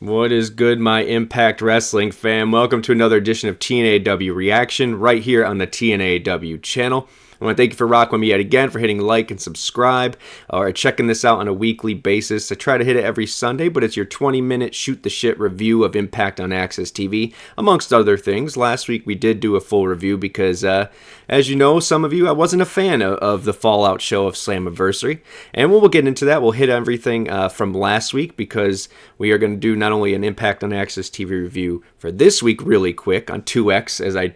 What is good, my Impact Wrestling fam? Welcome to another edition of TNAIW Reaction right here on the TNAIW channel. I want to thank you for rocking with me yet again, for hitting like and subscribe, or checking this out on a weekly basis. I try to hit it every Sunday, but it's your 20-minute shoot-the-shit review of Impact on Access TV, amongst other things. Last week we did do a full review because, as you know, some of you, I wasn't a fan of the Fallout show of Slammiversary. And we'll get into that. We'll hit everything from last week because we are going to do not only an Impact on Access TV review for this week really quick on 2X, as I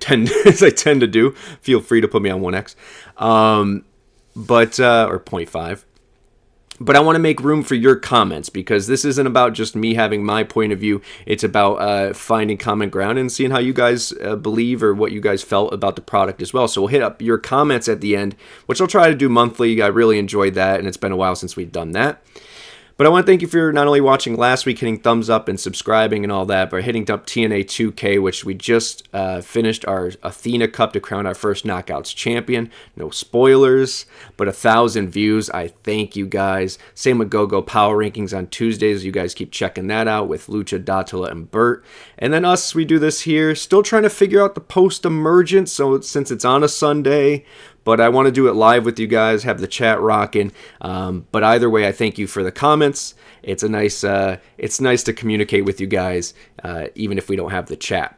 tend to do. Feel free to put me on 1X. Or 0.5. But I want to make room for your comments because this isn't about just me having my point of view. It's about finding common ground and seeing how you guys believe or what you guys felt about the product as well. So we'll hit up your comments at the end, which I'll try to do monthly. I really enjoyed that, and it's been a while since we've done that. But I want to thank you for not only watching last week, hitting thumbs up and subscribing and all that, but hitting up TNA 2K, which we just finished our Athena Cup to crown our first Knockouts champion. No spoilers, but 1,000 views. I thank you guys. Same with Go-Go Power Rankings on Tuesdays. You guys keep checking that out with Lucha, Datula, and Bert. And then us, we do this here. Still trying to figure out the post-emergence, so since it's on a Sunday, but I want to do it live with you guys, have the chat rocking. But either way, I thank you for the comments. It's nice to communicate with you guys, even if we don't have the chat.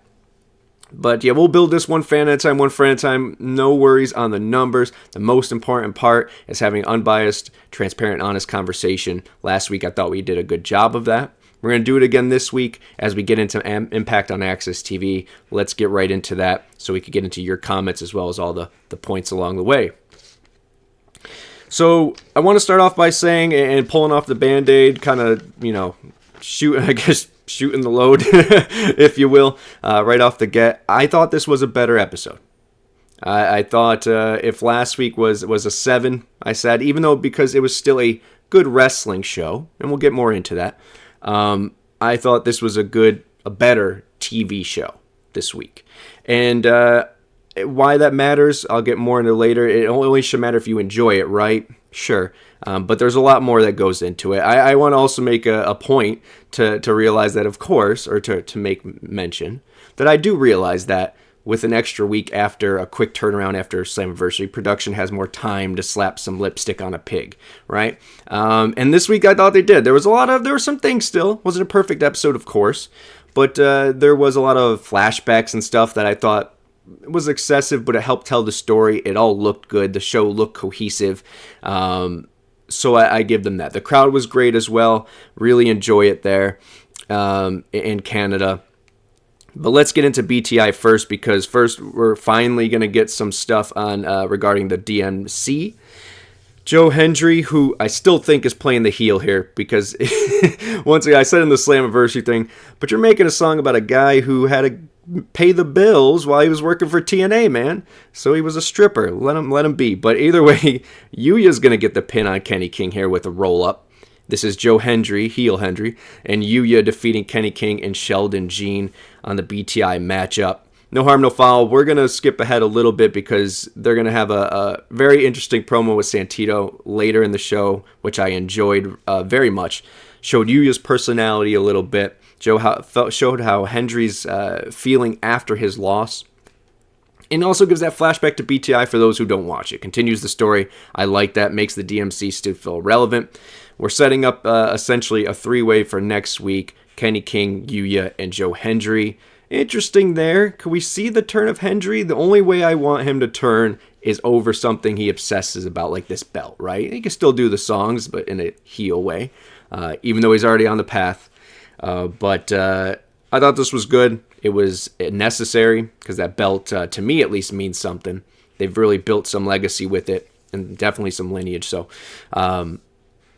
But yeah, we'll build this one fan at a time, one friend at a time. No worries on the numbers. The most important part is having unbiased, transparent, honest conversation. Last week, I thought we did a good job of that. We're going to do it again this week as we get into Impact on Access TV. Let's get right into that so we can get into your comments as well as all the points along the way. So I want to start off by saying, and pulling off the Band-Aid, kind of, shooting the load, if you will, right off the get. I thought this was a better episode. I thought if last week was a 7, I said, even though because it was still a good wrestling show, and we'll get more into that, I thought this was a better TV show this week. And why that matters, I'll get more into later. It only should matter if you enjoy it, right? Sure. But there's a lot more that goes into it. I want to also make a point to realize that, of course, or to make mention, that I do realize that with an extra week after a quick turnaround after Slammiversary, production has more time to slap some lipstick on a pig, right? And this week I thought they did. There were some things still. Wasn't a perfect episode, of course, but there was a lot of flashbacks and stuff that I thought was excessive, but it helped tell the story. It all looked good. The show looked cohesive. So I give them that. The crowd was great as well. Really enjoy it there in Canada. But let's get into BTI first, because first we're finally going to get some stuff on regarding the DMC. Joe Hendry, who I still think is playing the heel here, because once again, I said in the Slammiversary thing, but you're making a song about a guy who had to pay the bills while he was working for TNA, man. So he was a stripper. Let him be. But either way, Yuya's going to get the pin on Kenny King here with a roll-up. This is Joe Hendry, heel Hendry, and Yuya defeating Kenny King and Sheldon Jean on the BTI matchup. No harm, no foul. We're going to skip ahead a little bit because they're going to have a very interesting promo with Santito later in the show, which I enjoyed very much. Showed Yuya's personality a little bit. Showed how Hendry's feeling after his loss. And also gives that flashback to BTI for those who don't watch it. Continues the story. I like that. Makes the DMC still feel relevant. We're setting up essentially a 3-way for next week. Kenny King, Yuya, and Joe Hendry. Interesting there. Can we see the turn of Hendry? The only way I want him to turn is over something he obsesses about, like this belt, right? He can still do the songs, but in a heel way, even though he's already on the path. But I thought this was good. It was necessary because that belt, to me at least, means something. They've really built some legacy with it and definitely some lineage. So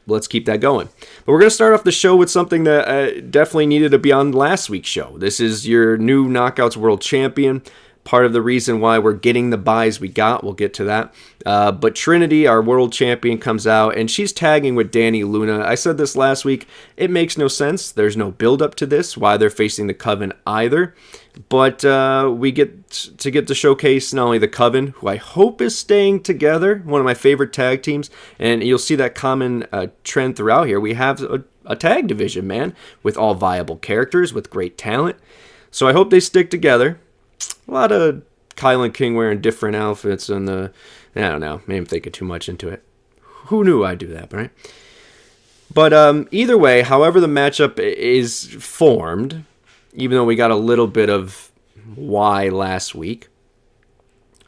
let's keep that going. But we're going to start off the show with something that definitely needed to be on last week's show. This is your new Knockouts World Champion. Part of the reason why we're getting the buys we got. We'll get to that. But Trinity, our world champion, comes out, and she's tagging with Danny Luna. I said this last week. It makes no sense. There's no build-up to this, why they're facing the Coven either. But we get to showcase not only the Coven, who I hope is staying together, one of my favorite tag teams, and you'll see that common trend throughout here. We have a tag division, man, with all viable characters, with great talent. So I hope they stick together. A lot of Kyle and King wearing different outfits, and I don't know, maybe I'm thinking too much into it. Who knew I'd do that, right? But either way, however the matchup is formed, even though we got a little bit of why last week,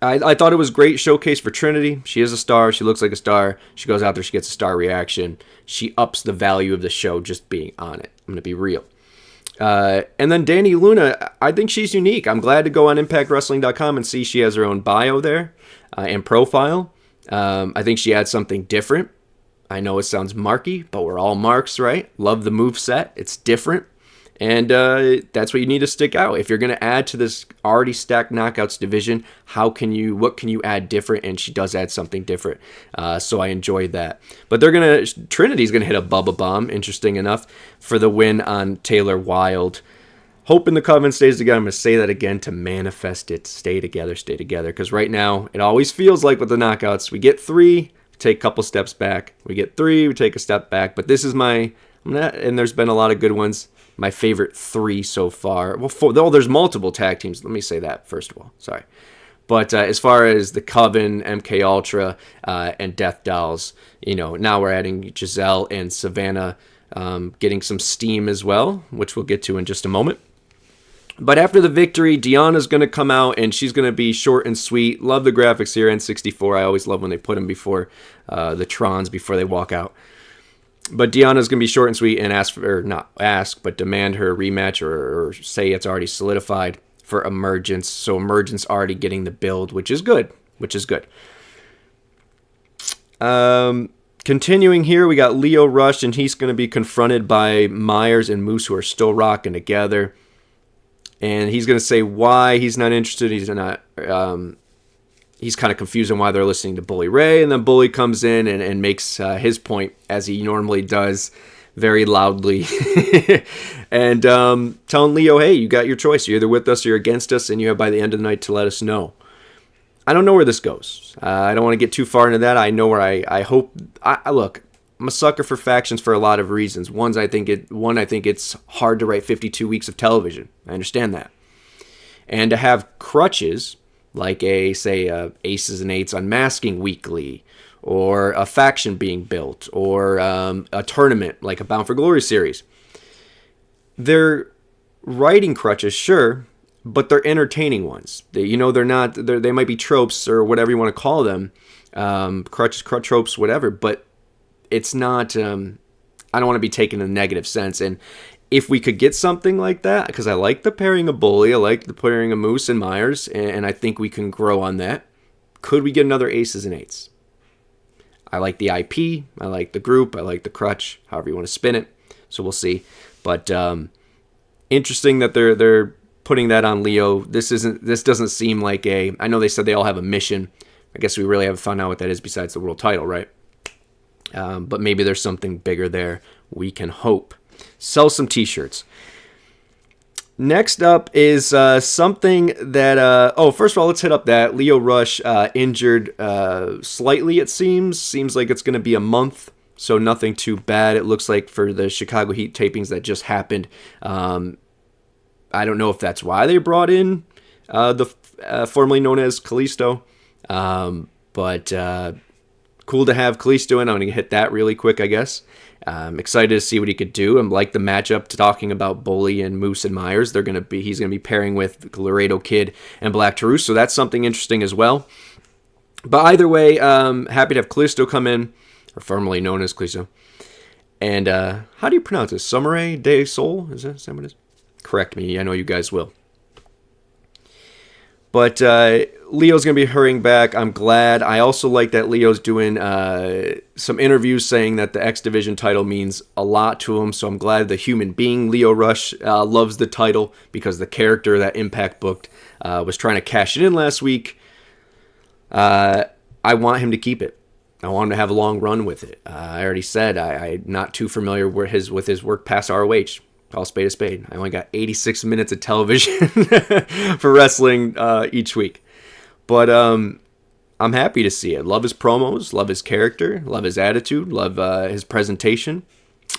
I thought it was a great showcase for Trinity. She is a star. She looks like a star. She goes out there. She gets a star reaction. She ups the value of the show just being on it. I'm going to be real. And then Danny Luna, I think she's unique. I'm glad to go on ImpactWrestling.com and see she has her own bio there and profile. I think she adds something different. I know it sounds marky, but we're all marks, right? Love the moveset. It's different. And that's what you need to stick out. If you're going to add to this already stacked Knockouts division, what can you add different? And she does add something different. So I enjoyed that. But Trinity's going to hit a Bubba Bomb, interesting enough, for the win on Taylor Wilde. Hoping the Coven stays together. I'm going to say that again to manifest it. Stay together, stay together. Because right now, it always feels like with the Knockouts, we get 3, we take a couple steps back. We get 3, we take a step back. But this is and there's been a lot of good ones. My favorite 3 so far. Well, 4, though there's multiple tag teams. Let me say that first of all. Sorry. But as far as the Coven, MK Ultra, and Death Dolls, now we're adding Giselle and Savannah getting some steam as well, which we'll get to in just a moment. But after the victory, Deanna's going to come out, and she's going to be short and sweet. Love the graphics here, N64. I always love when they put them before the Trons, before they walk out. But Deanna's going to be short and sweet and but demand her rematch or say it's already solidified for Emergence. So Emergence already getting the build, which is good. Continuing here, we got Lio Rush, and he's going to be confronted by Myers and Moose, who are still rocking together. And he's going to say why he's not interested. He's kind of confused on why they're listening to Bully Ray, and then Bully comes in and makes his point, as he normally does, very loudly. And telling Lio, hey, you got your choice. You're either with us or you're against us, and you have by the end of the night to let us know. I don't know where this goes. I don't want to get too far into that. I know where I hope... Look, I'm a sucker for factions for a lot of reasons. One, I think it's hard to write 52 weeks of television. I understand that. And to have crutches... like Aces and Eights Unmasking Weekly, or a faction being built, or a tournament like a Bound for Glory series. They're writing crutches, sure, but they're entertaining ones. They might be tropes or whatever you want to call them, crutches, tropes, whatever, but it's not, I don't want to be taken in a negative sense. And if we could get something like that, because I like the pairing of Bully, I like the pairing of Moose and Myers, and I think we can grow on that. Could we get another Aces and Eights? I like the IP, I like the group, I like the crutch, however you want to spin it. So we'll see. But interesting that they're putting that on Lio. This doesn't seem like I know they said they all have a mission. I guess we really haven't found out what that is besides the world title, right? But maybe there's something bigger there. We can hope. Sell some t-shirts. Next up is something that... first of all, let's hit up that. Lio Rush injured slightly, it seems. Seems like it's going to be a month, so nothing too bad. It looks like for the Chicago Heat tapings that just happened. I don't know if that's why they brought in the formerly known as Kalisto. But cool to have Kalisto in. I'm going to hit that really quick, I guess. I'm excited to see what he could do. I'm like the matchup talking about Bully and Moose and Myers. He's going to be pairing with Laredo Kid and Black Taurus, so that's something interesting as well. But either way, happy to have Kalisto come in, or formerly known as Kalisto. And how do you pronounce this? Samurai de Sol? Is that what it is? Correct me. I know you guys will. But Leo's going to be hurrying back. I'm glad. I also like that Leo's doing some interviews saying that the X Division title means a lot to him. So I'm glad the human being Lio Rush loves the title, because the character that Impact booked was trying to cash it in last week. I want him to keep it. I want him to have a long run with it. I already said I'm not too familiar with his work past ROH. Call spade a spade. I only got 86 minutes of television for wrestling each week. But I'm happy to see it. Love his promos. Love his character. Love his attitude. Love his presentation.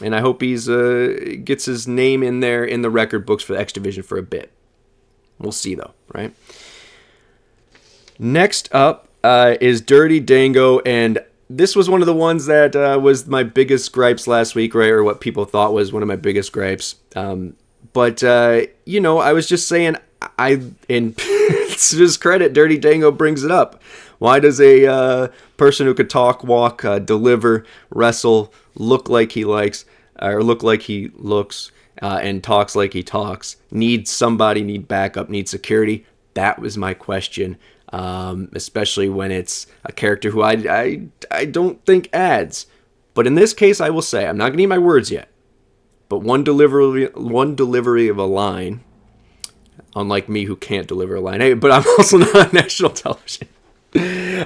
And I hope he's gets his name in there in the record books for the X Division for a bit. We'll see, though, right? Next up is Dirty Dango, and this was one of the ones that was my biggest gripes last week, right? Or what people thought was one of my biggest gripes. But I was just saying, and to his credit, Dirty Dango brings it up. Why does a person who could talk, walk, deliver, wrestle, look like he likes, or look like he looks, and talks like he talks, need backup, need security? That was my question. Especially when it's a character who I don't think adds. But in this case, I will say, I'm not going to eat my words yet, but one delivery of a line, unlike me who can't deliver a line, but I'm also not on national television. He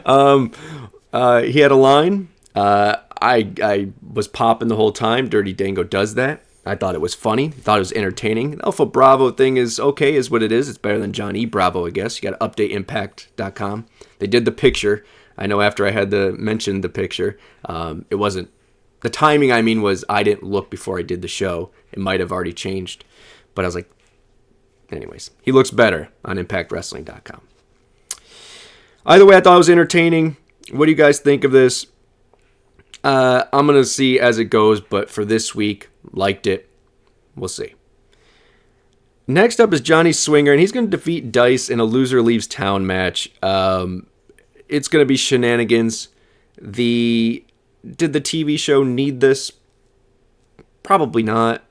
had a line. I was popping the whole time. Dirty Dango does that. I thought it was funny. Thought it was entertaining. The Alpha Bravo thing is okay, is what it is. It's better than John E. Bravo, I guess. You got to update Impact.com. They did the picture. I know after I had to mention the picture, it wasn't... The timing, was I didn't look before I did the show. It might have already changed. But I was like... Anyways, he looks better on ImpactWrestling.com. Either way, I thought it was entertaining. What do you guys think of this? I'm going to see as it goes, but for this week, liked it. We'll see. Next up is Johnny Swinger, and he's going to defeat Dice in a loser leaves town match. It's going to be shenanigans. Did the TV show need this? Probably not.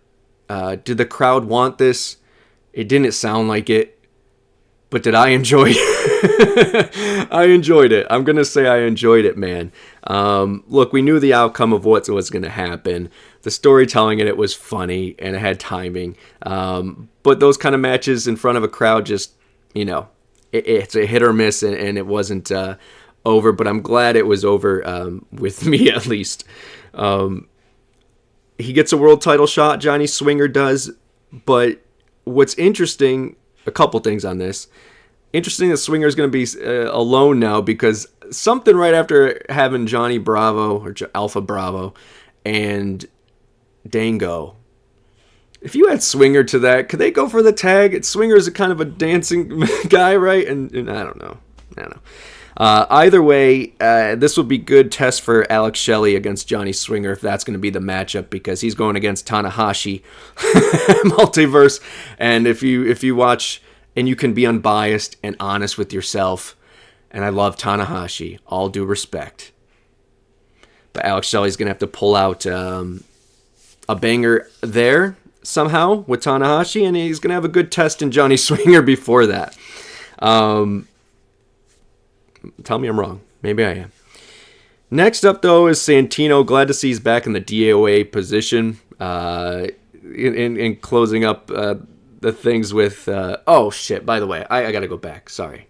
Did the crowd want this? It didn't sound like it. But did I enjoy it? I enjoyed it. I'm going to say I enjoyed it, man. Look, we knew the outcome of what was going to happen. The storytelling in it was funny, and it had timing. But those kind of matches in front of a crowd just, it's a hit or miss, and it wasn't over. But I'm glad it was over with me, at least. He gets a world title shot, Johnny Swinger does. But what's interesting... A couple things on this. Interesting that Swinger is going to be alone now, because something right after having Johnny Bravo or Alpha Bravo and Dango. If you add Swinger to that, could they go for the tag? Swinger is a kind of a dancing guy, right? And I don't know. Either way, this will be good test for Alex Shelley against Johnny Swinger if that's going to be the matchup, because he's going against Tanahashi Multiverse. And if you watch and you can be unbiased and honest with yourself, and I love Tanahashi, all due respect, but Alex Shelley's going to have to pull out a banger there somehow with Tanahashi, and he's going to have a good test in Johnny Swinger before that. Tell me I'm wrong. Maybe I am. Next up, though, is Santino. Glad to see he's back in the DOA position. In closing up the things with... oh, shit. By the way, I got to go back. Sorry.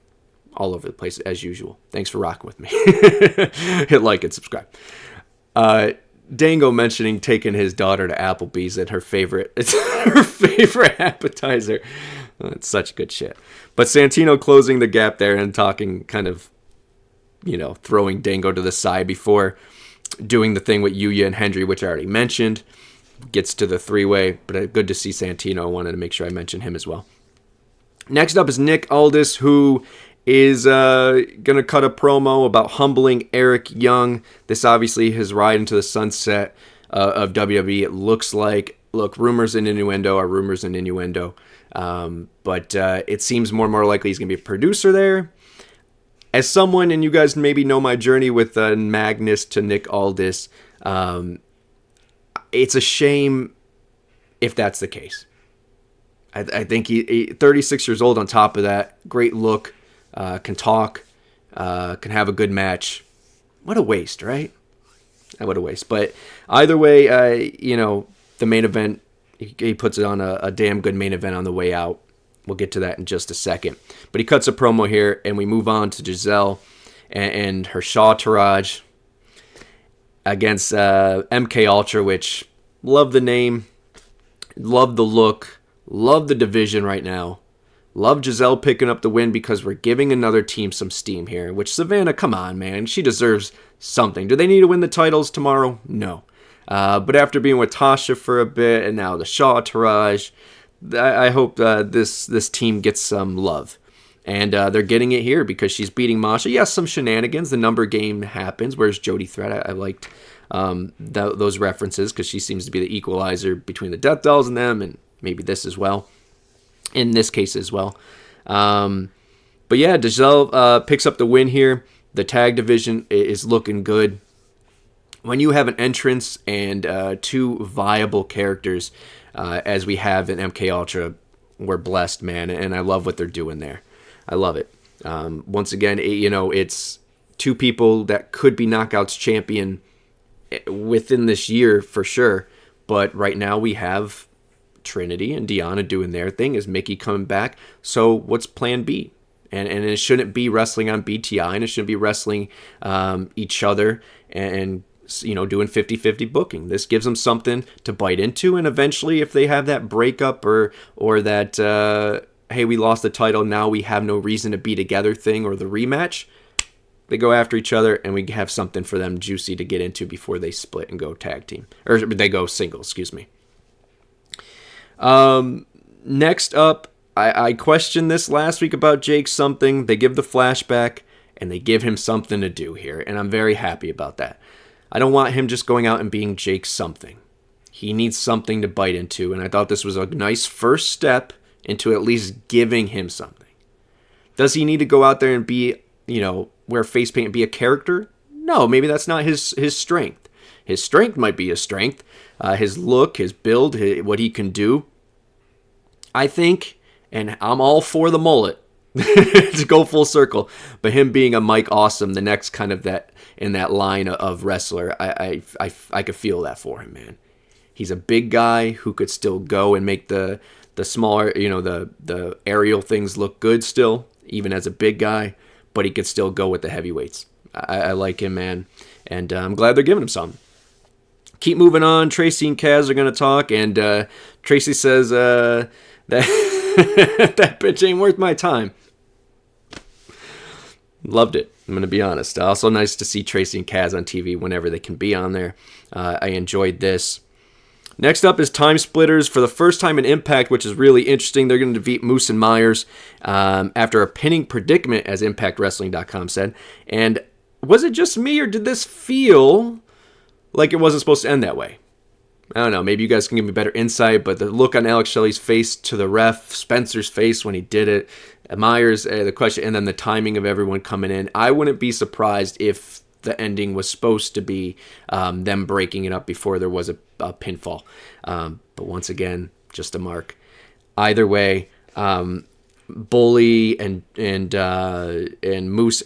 All over the place, as usual. Thanks for rocking with me. Hit like and subscribe. Dango mentioning taking his daughter to Applebee's and it's her favorite appetizer. It's such good shit. But Santino closing the gap there and talking kind of, throwing Dango to the side before doing the thing with Yuya and Hendry, which I already mentioned. Gets to the three-way, but good to see Santino. I wanted to make sure I mentioned him as well. Next up is Nick Aldis, who is going to cut a promo about humbling Eric Young. This obviously his ride into the sunset of WWE. It looks like, rumors and innuendo are rumors and innuendo. But it seems more and more likely he's going to be a producer there. As someone, and you guys maybe know my journey with Magnus to Nick Aldis, it's a shame if that's the case. I think he 36 years old on top of that. Great look, can talk, can have a good match. What a waste, right? What a waste. But either way, the main event, he puts it on a damn good main event on the way out. We'll get to that in just a second. But he cuts a promo here, and we move on to Giselle and her Shaw Taraj against MK Ultra, which love the name, love the look, love the division right now. Love Giselle picking up the win because we're giving another team some steam here, which Savannah, come on, man. She deserves something. Do they need to win the titles tomorrow? No. But after being with Tasha for a bit and now the Shaw entourage, I hope this team gets some love. And they're getting it here because she's beating Masha. Yes, some shenanigans. The number game happens. Where's Jody Threat? I liked those references because she seems to be the equalizer between the Death Dolls and them, and maybe this as well. In this case as well. But yeah, Giselle picks up the win here. The tag division is looking good. When you have an entrance and two viable characters, as we have in MK Ultra, we're blessed, man, and I love what they're doing there. I love it. Once again, it's two people that could be Knockouts champion within this year for sure, but right now we have Trinity and Deanna doing their thing. Is Mickey coming back? So what's plan B? And it shouldn't be wrestling on BTI, and it shouldn't be wrestling each other and doing 50-50 booking. This gives them something to bite into, and eventually if they have that breakup or that hey, we lost the title, now we have no reason to be together thing, or the rematch, they go after each other and we have something for them juicy to get into before they split and go tag team, or they go single, excuse me. Next up, I questioned this last week about Jake something. They give the flashback and they give him something to do here, and I'm very happy about that. I don't want him just going out and being Jake something. He needs something to bite into, and I thought this was a nice first step into at least giving him something. Does he need to go out there and be, wear face paint and be a character? No, maybe that's not his strength. His strength might be his strength. His look, his build, what he can do. I think, and I'm all for the mullet to go full circle, but him being a Mike Awesome, the next kind of that in that line of wrestler, I could feel that for him, man. He's a big guy who could still go and make the smaller, the aerial things look good still, even as a big guy, but he could still go with the heavyweights. I like him, man, and I'm glad they're giving him some. Keep moving on. Tracy and Kaz are going to talk, and Tracy says that that bitch ain't worth my time. Loved it, I'm going to be honest. Also nice to see Tracy and Kaz on TV whenever they can be on there. I enjoyed this. Next up is Time Splitters for the first time in Impact, which is really interesting. They're going to defeat Moose and Myers after a pinning predicament, as ImpactWrestling.com said. And was it just me, or did this feel like it wasn't supposed to end that way? I don't know. Maybe you guys can give me better insight, but the look on Alex Shelley's face to the ref, Spencer's face when he did it, Myers, the question, and then the timing of everyone coming in. I wouldn't be surprised if the ending was supposed to be them breaking it up before there was a pinfall. But once again, just a mark. Either way, Bully and Moose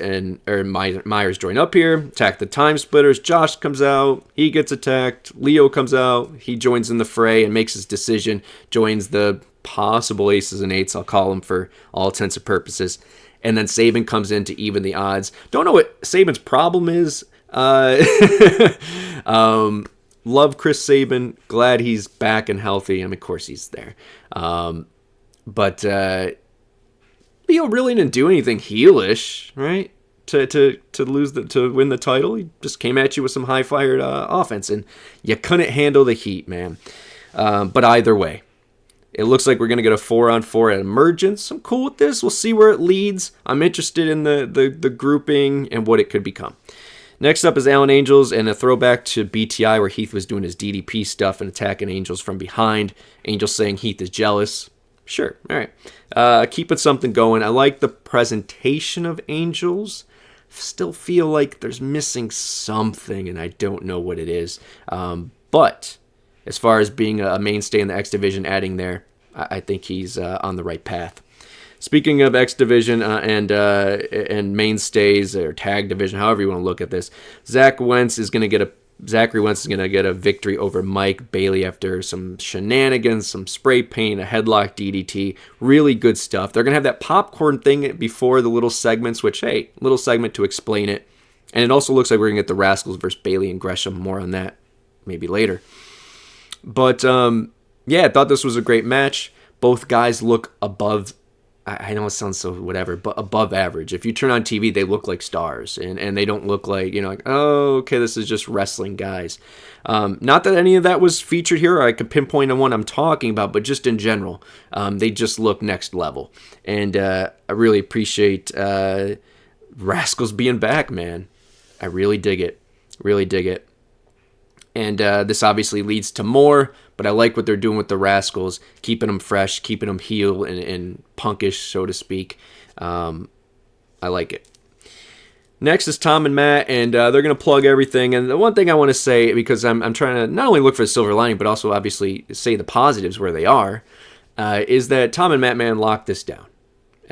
or Myers join up here, attack the Time Splitters. Josh comes out, he gets attacked. Leo comes out, he joins in the fray and makes his decision, joins the possible aces and eights, I'll call them for all intents and purposes. And then Sabin comes in to even the odds. Don't know what Sabin's problem is. Love Chris Sabin. Glad he's back and healthy. Of course he's there. But Leo really didn't do anything heelish, right? To win the title. He just came at you with some high-fired offense, and you couldn't handle the heat, man. But either way, it looks like we're going to get a 4-on-4 at Emergence. I'm cool with this. We'll see where it leads. I'm interested in the grouping and what it could become. Next up is Alan Angels and a throwback to BTI where Heath was doing his DDP stuff and attacking Angels from behind. Angels saying Heath is jealous. Sure, all right. Keeping something going. I like the presentation of Angels. Still feel like there's missing something, and I don't know what it is. But as far as being a mainstay in the X Division, adding there, I think he's on the right path. Speaking of X Division and mainstays or tag division, however you want to look at this, Zachary Wentz is going to get a victory over Mike Bailey after some shenanigans, some spray paint, a headlock DDT. Really good stuff. They're going to have that popcorn thing before the little segments, which, hey, little segment to explain it. And it also looks like we're going to get the Rascals versus Bailey and Gresham. More on that maybe later. But, yeah, I thought this was a great match. Both guys look above I know it sounds so whatever, but above average. If you turn on TV, they look like stars, and they don't look like, like, oh, okay, this is just wrestling guys. Not that any of that was featured here, or I could pinpoint on one I'm talking about, but just in general, they just look next level. And I really appreciate Rascals being back, man. I really dig it. Really dig it. And this obviously leads to more, but I like what they're doing with the Rascals, keeping them fresh, keeping them heel and punkish, so to speak. I like it. Next is Tom and Matt, and they're going to plug everything. And the one thing I want to say, because I'm trying to not only look for the silver lining, but also obviously say the positives where they are, is that Tom and Matt, man, locked this down.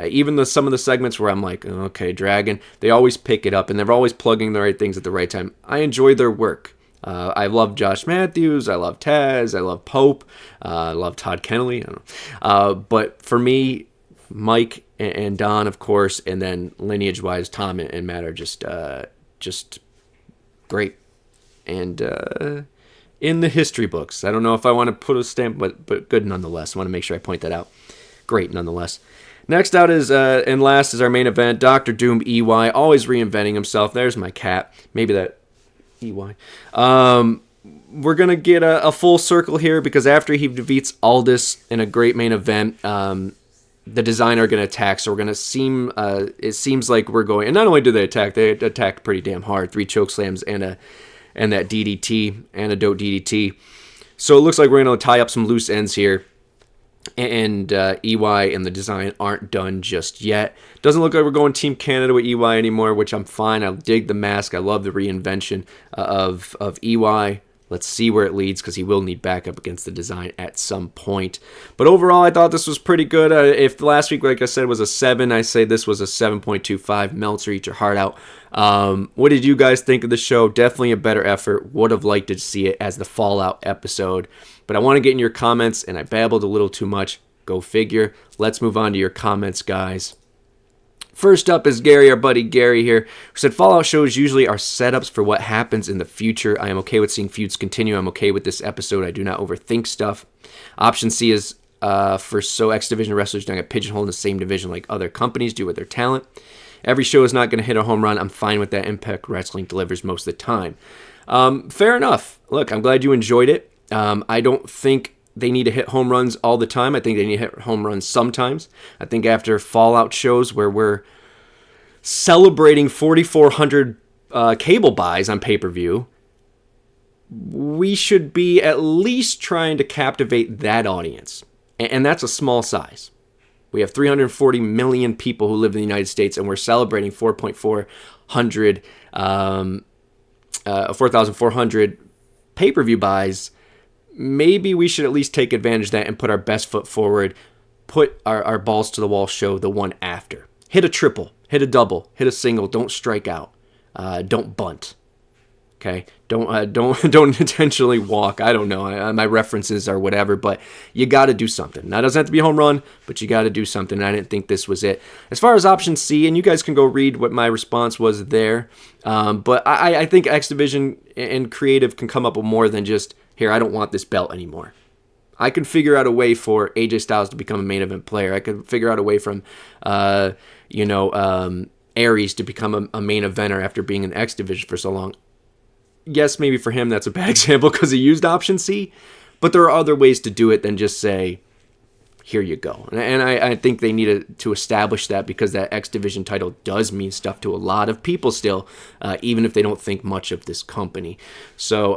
Even some of the segments where I'm like, okay, Dragon, they always pick it up, and they're always plugging the right things at the right time. I enjoy their work. I love Josh Matthews. I love Taz. I love Pope. I love Todd Kennelly. I don't know. But for me, Mike and Don, of course, and then lineage-wise, Tom and Matt are just great. And in the history books, I don't know if I want to put a stamp, but good nonetheless. I want to make sure I point that out. Great nonetheless. Next out is, and last is our main event, Dr. Doom EY, always reinventing himself. There's my cat. Maybe that EY. We're going to get a full circle here because after he defeats Aldis in a great main event, the design are going to attack. So we're going to it seems like we're going, and not only do they attacked pretty damn hard. 3 choke slams and that DDT, antidote DDT. So it looks like we're going to tie up some loose ends here. And EY and the design aren't done just yet. Doesn't look like we're going Team Canada with EY anymore, which I'm fine. I dig the mask. I love the reinvention of EY. Let's see where it leads because he will need backup against the design at some point. But overall, I thought this was pretty good. If last week, like I said, was a 7, I say this was a 7.25. Meltzer, eat your heart out. What did you guys think of the show? Definitely a better effort. Would have liked to see it as the Fallout episode. But I want to get in your comments, and I babbled a little too much. Go figure. Let's move on to your comments, guys. First up is Gary, our buddy Gary here, who said, Fallout shows usually are setups for what happens in the future. I am okay with seeing feuds continue. I'm okay with this episode. I do not overthink stuff. Option C is for so X Division wrestlers don't get pigeonholed in the same division like other companies do with their talent. Every show is not going to hit a home run. I'm fine with that. Impact Wrestling delivers most of the time. Fair enough. Look, I'm glad you enjoyed it. I don't think they need to hit home runs all the time. I think they need to hit home runs sometimes. I think after Fallout shows where we're celebrating 4,400 cable buys on pay-per-view, we should be at least trying to captivate that audience. And that's a small size. We have 340 million people who live in the United States, and we're celebrating 4,400 pay-per-view buys. Maybe we should at least take advantage of that and put our best foot forward, put our balls to the wall show the one after. Hit a triple, hit a double, hit a single, don't strike out, don't bunt. Okay, don't intentionally walk. I don't know. My references are whatever, but you got to do something. Now, it doesn't have to be a home run, but you got to do something. And I didn't think this was it. As far as option C, and you guys can go read what my response was there, but I think X Division and creative can come up with more than just, here, I don't want this belt anymore. I can figure out a way for AJ Styles to become a main event player. I could figure out a way from, Aries to become a main eventer after being in X Division for so long. Yes, maybe for him that's a bad example because he used option C, but there are other ways to do it than just say, here you go. And I think they needed to establish that because that X Division title does mean stuff to a lot of people still, even if they don't think much of this company. So,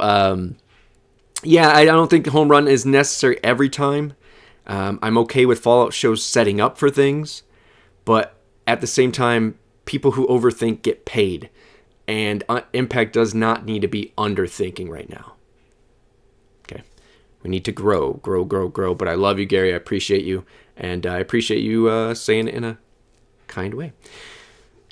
yeah, I don't think home run is necessary every time. I'm okay with Fallout shows setting up for things, but at the same time, people who overthink get paid. And Impact does not need to be underthinking right now. Okay. We need to grow. But I love you, Gary. I appreciate you. And I appreciate you saying it in a kind way.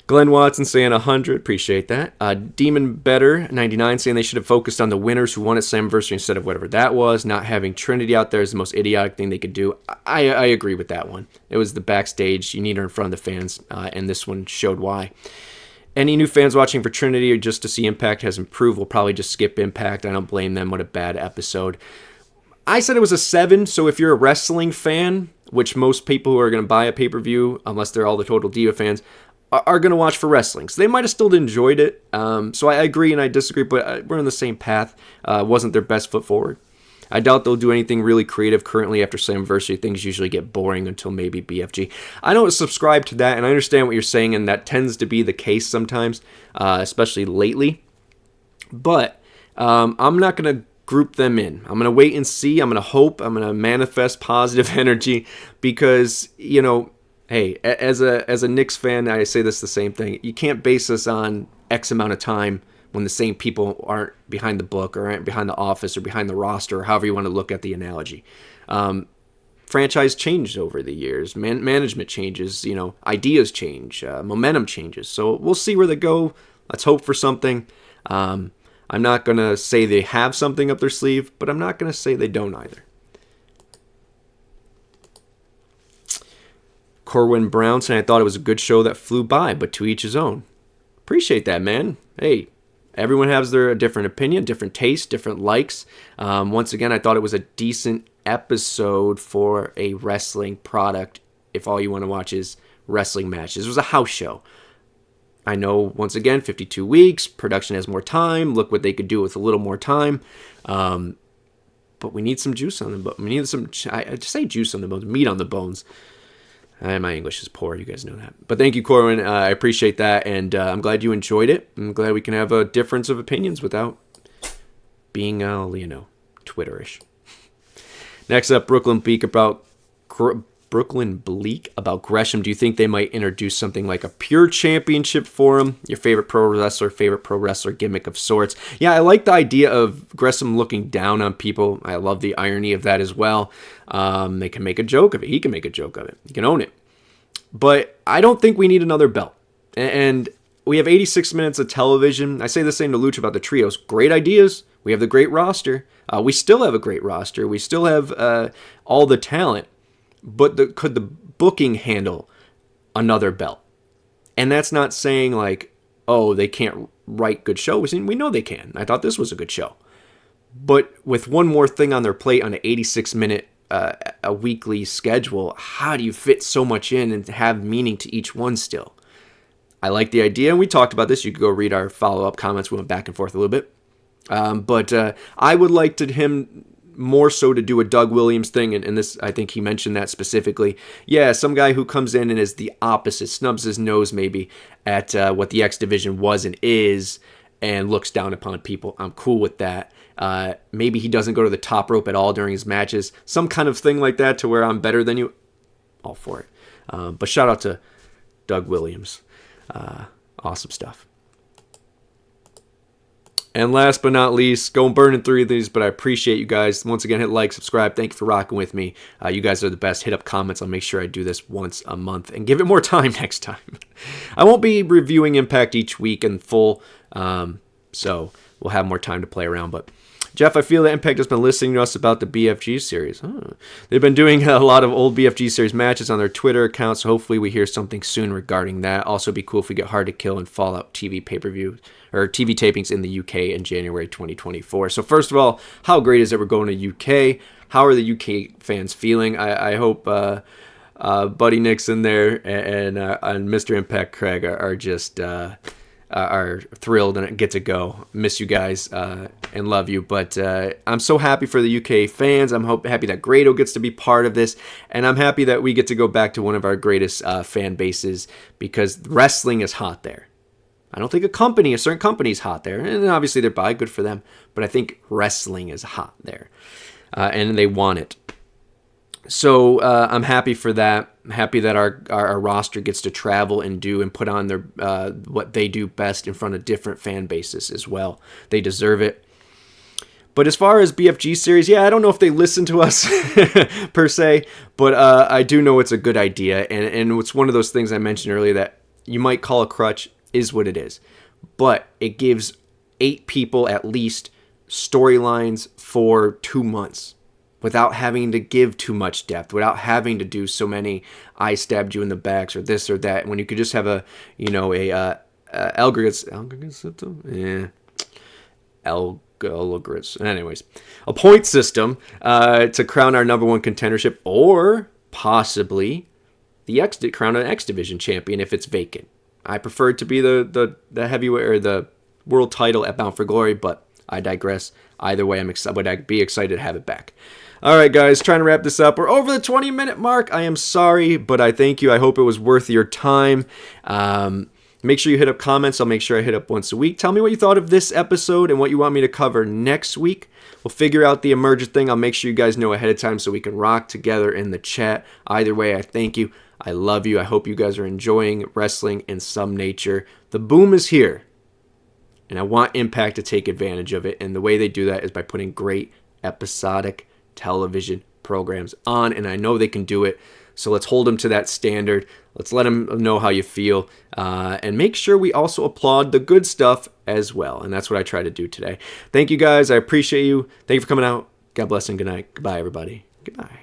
Glenn Watson saying 100. Appreciate that. Demon Better 99 saying they should have focused on the winners who won at Slammiversary instead of whatever that was. Not having Trinity out there is the most idiotic thing they could do. I agree with that one. It was the backstage. You need her in front of the fans. And this one showed why. Any new fans watching for Trinity or just to see Impact has improved will probably just skip Impact. I don't blame them. What a bad episode. I said it was a 7, so if you're a wrestling fan, which most people who are going to buy a pay-per-view, unless they're all the Total Diva fans, are going to watch for wrestling. So they might have still enjoyed it. So I agree and I disagree, but we're on the same path. Wasn't their best foot forward. I doubt they'll do anything really creative currently after Slammiversary. Things usually get boring until maybe BFG. I don't subscribe to that, and I understand what you're saying, and that tends to be the case sometimes, especially lately. But I'm not going to group them in. I'm going to wait and see. I'm going to hope. I'm going to manifest positive energy because, you know, hey, as a Knicks fan, I say this the same thing. You can't base this on X amount of time when the same people aren't behind the book or aren't behind the office or behind the roster or however you want to look at the analogy. Franchise changed over the years. Management changes. You know, ideas change. Momentum changes. So we'll see where they go. Let's hope for something. I'm not going to say they have something up their sleeve, but I'm not going to say they don't either. Corwin Brown saying, I thought it was a good show that flew by, but to each his own. Appreciate that, man. Hey, everyone has their different opinion, different taste, different likes. Once again, I thought it was a decent episode for a wrestling product if all you want to watch is wrestling matches. It was a house show. I know, once again, 52 weeks, production has more time. Look what they could do with a little more time. But we need some juice on the bones. We need some, I just say juice on the bones, meat on the bones. My English is poor, you guys know that. But thank you, Corwin. I appreciate that, and I'm glad you enjoyed it. I'm glad we can have a difference of opinions without being, Twitterish. Next up, Brooklyn Bleak about Gresham. Do you think they might introduce something like a pure championship for him? Your favorite pro wrestler gimmick of sorts. Yeah, I like the idea of Gresham looking down on people. I love the irony of that as well. They can make a joke of it. He can make a joke of it. He can own it. But I don't think we need another belt. And we have 86 minutes of television. I say the same to Lucha about the trios. Great ideas. We have the great roster. We still have a great roster. We still have all the talent. But could the booking handle another belt? And that's not saying like, oh, they can't write good shows. We know they can. I thought this was a good show. But with one more thing on their plate on an 86-minute a weekly schedule, how do you fit so much in and have meaning to each one still? I like the idea, and we talked about this. You could go read our follow-up comments. We went back and forth a little bit. But I would like him more so to do a Doug Williams thing, and this, I think he mentioned that specifically. Yeah, some guy who comes in and is the opposite, snubs his nose maybe at what the X Division was and is, and looks down upon people. I'm cool with that. Maybe he doesn't go to the top rope at all during his matches. Some kind of thing like that to where I'm better than you. All for it. But shout out to Doug Williams. Awesome stuff. And last but not least, going burning through these, but I appreciate you guys. Once again, hit like, subscribe. Thank you for rocking with me. You guys are the best. Hit up comments. I'll make sure I do this once a month and give it more time next time. I won't be reviewing Impact each week in full, so we'll have more time to play around. But Geoff, I feel that Impact has been listening to us about the BFG series. They've been doing a lot of old BFG series matches on their Twitter accounts, so hopefully we hear something soon regarding that. Also, it'd be cool if we get Hard to Kill and Fallout TV pay-per-view or TV tapings in the UK in January 2024. So first of all, how great is it we're going to UK? How are the UK fans feeling? I hope Buddy Nixon there and Mr. Impact Craig are just are thrilled and get to go. Miss you guys and love you. But I'm so happy for the UK fans. I'm happy that Grado gets to be part of this. And I'm happy that we get to go back to one of our greatest fan bases because wrestling is hot there. I don't think a certain company is hot there. And obviously they're bi, good for them. But I think wrestling is hot there. And they want it. So I'm happy for that. I'm happy that our roster gets to travel and do and put on their what they do best in front of different fan bases as well. They deserve it. But as far as BFG series, yeah, I don't know if they listen to us per se, but I do know it's a good idea. And it's one of those things I mentioned earlier that you might call a crutch is what it is. But it gives 8 people at least storylines for 2 months. Without having to give too much depth, without having to do so many I stabbed you in the backs or this or that, when you could just have a anyways, a point system to crown our number one contendership, or possibly crown an X Division champion if it's vacant. I prefer it to be the heavyweight or the world title at Bound for Glory, but I digress. Either way, would I be excited to have it back. All right, guys, trying to wrap this up. We're over the 20-minute mark. I am sorry, but I thank you. I hope it was worth your time. Make sure you hit up comments. I'll make sure I hit up once a week. Tell me what you thought of this episode and what you want me to cover next week. We'll figure out the Emergent thing. I'll make sure you guys know ahead of time so we can rock together in the chat. Either way, I thank you. I love you. I hope you guys are enjoying wrestling in some nature. The boom is here, and I want Impact to take advantage of it, and the way they do that is by putting great episodic television programs on, and I know they can do it. So let's hold them to that standard. Let's let them know how you feel, and make sure we also applaud the good stuff as well. And that's what I try to do today. Thank you, guys. I appreciate you. Thank you for coming out. God bless and good night. Goodbye, everybody. Goodbye.